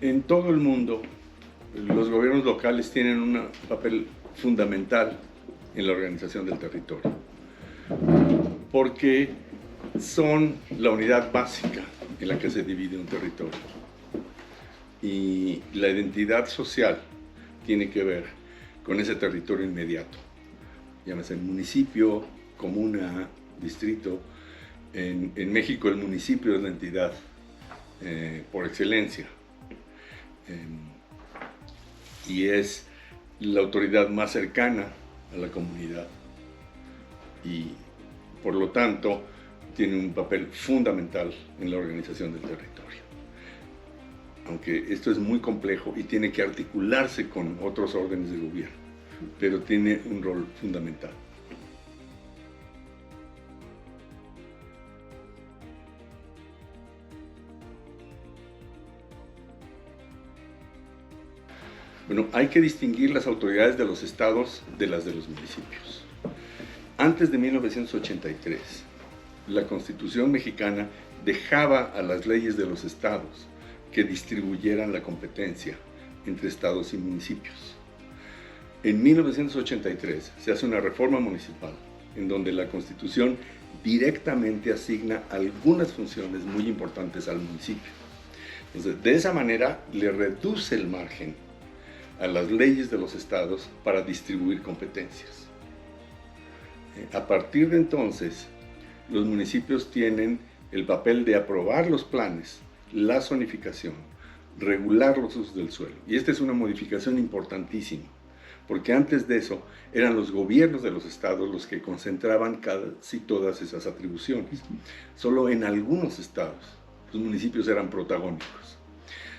En todo el mundo, los gobiernos locales tienen un papel fundamental en la organización del territorio, porque son la unidad básica en la que se divide un territorio. Y la identidad social tiene que ver con ese territorio inmediato. Llámese municipio, comuna, distrito. En México el municipio es la entidad por excelencia. Y es la autoridad más cercana a la comunidad y por lo tanto tiene un papel fundamental en la organización del territorio. Aunque esto es muy complejo y tiene que articularse con otros órdenes de gobierno, pero tiene un rol fundamental. Bueno, hay que distinguir las autoridades de los estados de las de los municipios. Antes de 1983, la Constitución mexicana dejaba a las leyes de los estados que distribuyeran la competencia entre estados y municipios. En 1983 se hace una reforma municipal en donde la Constitución directamente asigna algunas funciones muy importantes al municipio. Entonces, de esa manera le reduce el margen a las leyes de los estados para distribuir competencias. A partir de entonces, los municipios tienen el papel de aprobar los planes, la zonificación, regular los usos del suelo. Y esta es una modificación importantísima, porque antes de eso eran los gobiernos de los estados los que concentraban casi todas esas atribuciones. Solo en algunos estados los municipios eran protagónicos.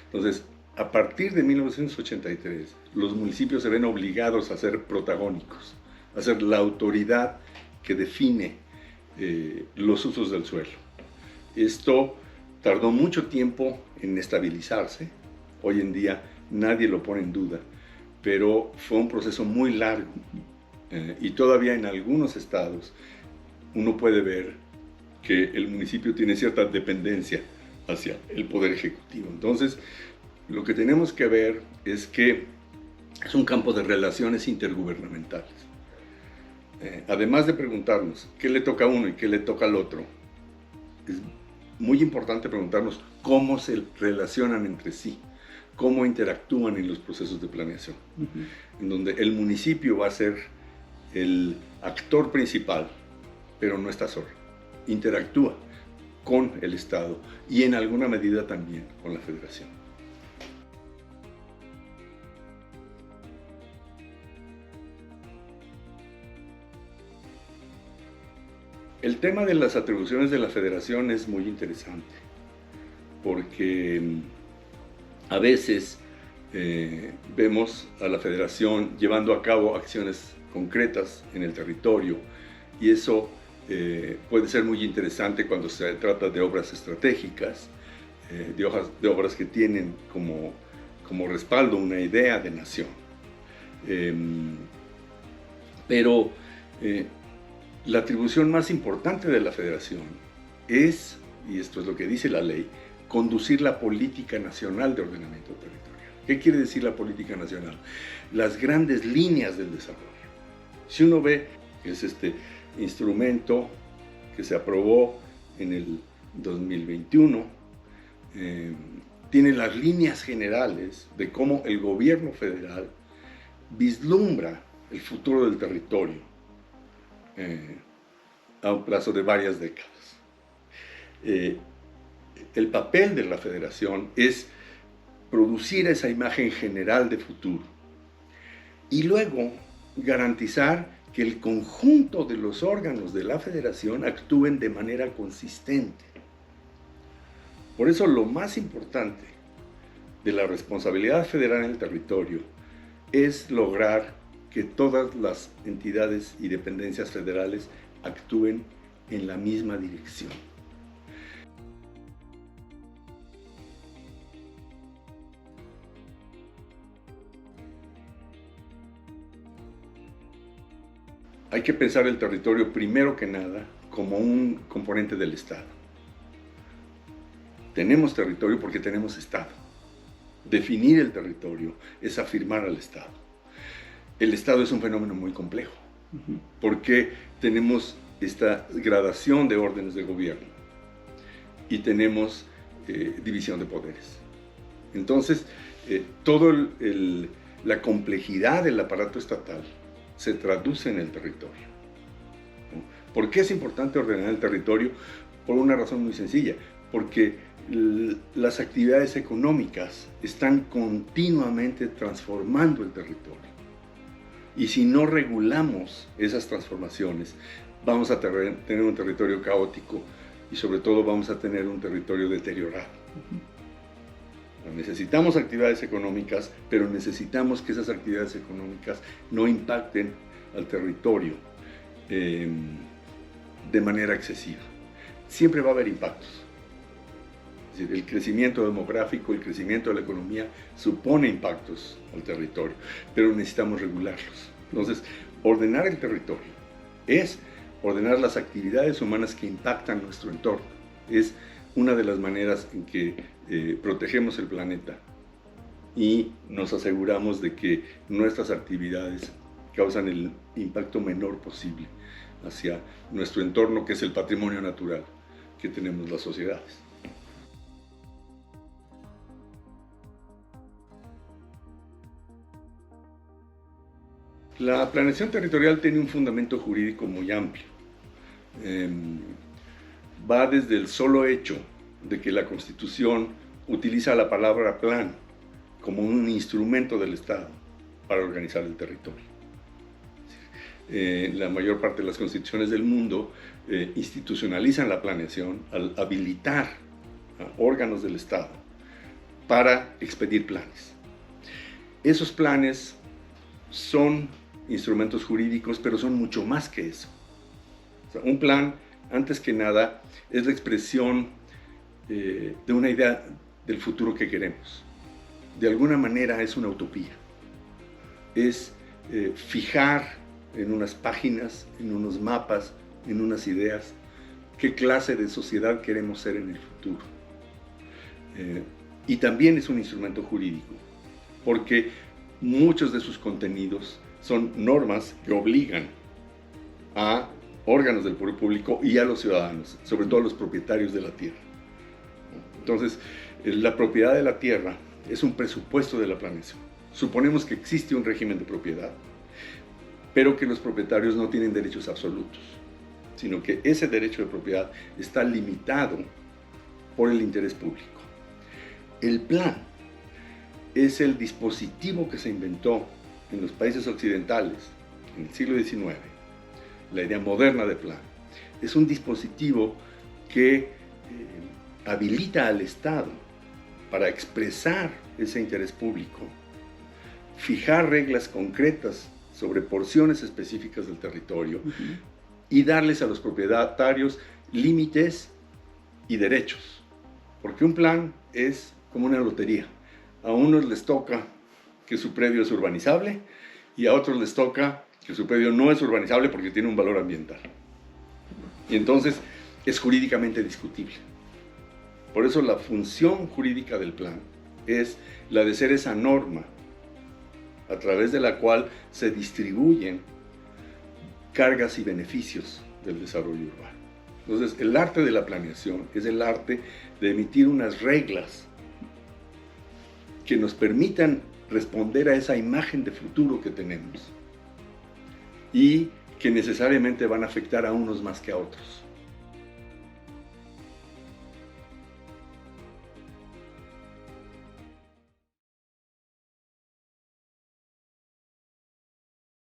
Entonces, a partir de 1983, los municipios se ven obligados a ser protagónicos, a ser la autoridad que define los usos del suelo. Esto tardó mucho tiempo en estabilizarse. Hoy en día nadie lo pone en duda, pero fue un proceso muy largo y todavía en algunos estados uno puede ver que el municipio tiene cierta dependencia hacia el poder ejecutivo. Entonces, lo que tenemos que ver es que es un campo de relaciones intergubernamentales. Además de preguntarnos qué le toca a uno y qué le toca al otro, es muy importante preguntarnos cómo se relacionan entre sí, cómo interactúan en los procesos de planeación, en donde el municipio va a ser el actor principal, pero no está solo, interactúa con el Estado y en alguna medida también con la Federación. El tema de las atribuciones de la Federación es muy interesante, porque a veces vemos a la Federación llevando a cabo acciones concretas en el territorio, y eso puede ser muy interesante cuando se trata de obras estratégicas, de obras que tienen como respaldo una idea de nación. Pero la atribución más importante de la Federación es, y esto es lo que dice la ley, conducir la política nacional de ordenamiento territorial. ¿Qué quiere decir la política nacional? Las grandes líneas del desarrollo. Si uno ve que es este instrumento que se aprobó en el 2021, tiene las líneas generales de cómo el gobierno federal vislumbra el futuro del territorio a un plazo de varias décadas. El papel de la Federación es producir esa imagen general de futuro y luego garantizar que el conjunto de los órganos de la Federación actúen de manera consistente. Por eso lo más importante de la responsabilidad federal en el territorio es lograr que todas las entidades y dependencias federales actúen en la misma dirección. Hay que pensar el territorio primero que nada como un componente del Estado. Tenemos territorio porque tenemos Estado. Definir el territorio es afirmar al Estado. El Estado es un fenómeno muy complejo, porque tenemos esta gradación de órdenes de gobierno y tenemos división de poderes. Entonces, toda la complejidad del aparato estatal se traduce en el territorio. ¿Por qué es importante ordenar el territorio? Por una razón muy sencilla, porque las actividades económicas están continuamente transformando el territorio. Y si no regulamos esas transformaciones, vamos a tener un territorio caótico y sobre todo vamos a tener un territorio deteriorado. Necesitamos actividades económicas, pero necesitamos que esas actividades económicas no impacten al territorio de manera excesiva. Siempre va a haber impactos. Es decir, el crecimiento demográfico, el crecimiento de la economía supone impactos al territorio, pero necesitamos regularlos. Entonces, ordenar el territorio es ordenar las actividades humanas que impactan nuestro entorno. Es una de las maneras en que protegemos el planeta y nos aseguramos de que nuestras actividades causan el impacto menor posible hacia nuestro entorno, que es el patrimonio natural que tenemos las sociedades. La planeación territorial tiene un fundamento jurídico muy amplio. Va desde el solo hecho de que la Constitución utiliza la palabra plan como un instrumento del Estado para organizar el territorio. La mayor parte de las constituciones del mundo institucionalizan la planeación al habilitar a órganos del Estado para expedir planes. Esos planes son instrumentos jurídicos, pero son mucho más que eso. O sea, un plan, antes que nada, es la expresión de una idea del futuro que queremos. De alguna manera es una utopía. Es fijar en unas páginas, en unos mapas, en unas ideas, qué clase de sociedad queremos ser en el futuro. Y también es un instrumento jurídico, porque muchos de sus contenidos son normas que obligan a órganos del poder público y a los ciudadanos, sobre todo a los propietarios de la tierra. Entonces, la propiedad de la tierra es un presupuesto de la planeación. Suponemos que existe un régimen de propiedad, pero que los propietarios no tienen derechos absolutos, sino que ese derecho de propiedad está limitado por el interés público. El plan es el dispositivo que se inventó en los países occidentales en el siglo XIX, la idea moderna de plan. Es un dispositivo que habilita al Estado para expresar ese interés público, fijar reglas concretas sobre porciones específicas del territorio y darles a los propietarios límites y derechos. Porque un plan es como una lotería. A unos les toca que su predio es urbanizable y a otros les toca que su predio no es urbanizable porque tiene un valor ambiental. Y entonces es jurídicamente discutible. Por eso la función jurídica del plan es la de ser esa norma a través de la cual se distribuyen cargas y beneficios del desarrollo urbano. Entonces, el arte de la planeación es el arte de emitir unas reglas que nos permitan responder a esa imagen de futuro que tenemos y que necesariamente van a afectar a unos más que a otros.